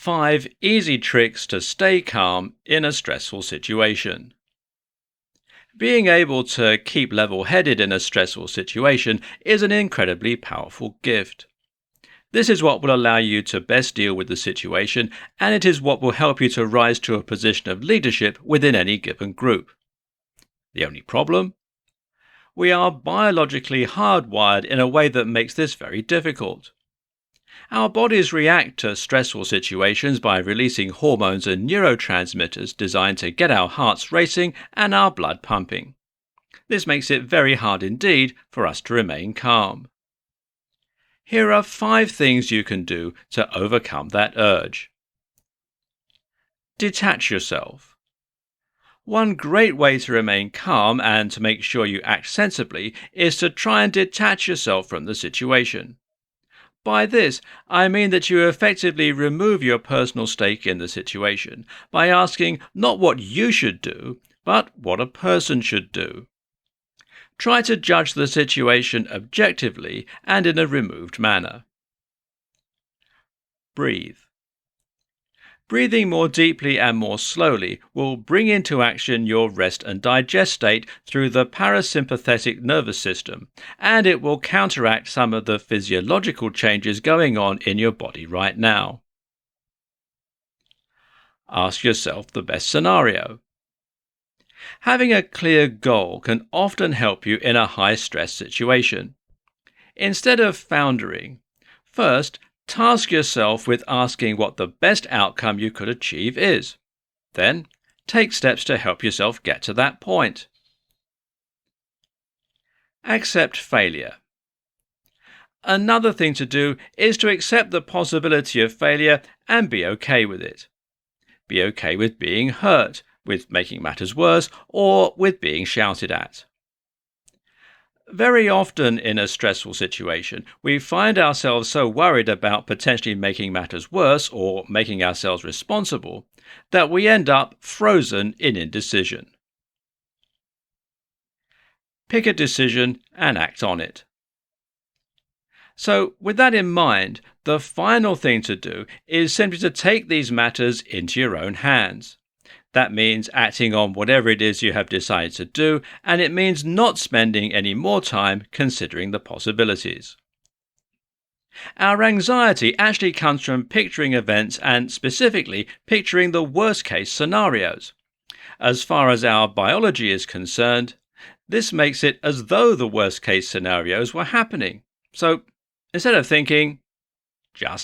5 easy tricks to stay calm in a stressful situation. Being able to keep level-headed in a stressful situation is an incredibly powerful gift. This is what will allow you to best deal with the situation, and it is what will help you to rise to a position of leadership within any given group. The only problem? We are biologically hardwired in a way that makes this very difficult. Our bodies react to stressful situations by releasing hormones and neurotransmitters designed to get our hearts racing and our blood pumping. This makes it very hard indeed for us to remain calm. Here are 5 things you can do to overcome that urge. Detach yourself. One great way to remain calm and to make sure you act sensibly is to try and detach yourself from the situation. By this, I mean that you effectively remove your personal stake in the situation by asking not what you should do, but what a person should do. Try to judge the situation objectively and in a removed manner. Breathe. Breathing more deeply and more slowly will bring into action your rest and digest state through the parasympathetic nervous system, and it will counteract some of the physiological changes going on in your body right now. Ask yourself the best scenario. Having a clear goal can often help you in a high-stress situation. Instead of floundering, first, task yourself with asking what the best outcome you could achieve is. Then, take steps to help yourself get to that point. Accept failure. Another thing to do is to accept the possibility of failure and be okay with it. Be okay with being hurt, with making matters worse, or with being shouted at. Very often in a stressful situation, we find ourselves so worried about potentially making matters worse or making ourselves responsible that we end up frozen in indecision. Pick a decision and act on it. So, with that in mind, the final thing to do is simply to take these matters into your own hands. That means acting on whatever it is you have decided to do, and it means not spending any more time considering the possibilities. Our anxiety actually comes from picturing events and specifically picturing the worst-case scenarios. As far as our biology is concerned, this makes it as though the worst-case scenarios were happening. So, instead of thinking, just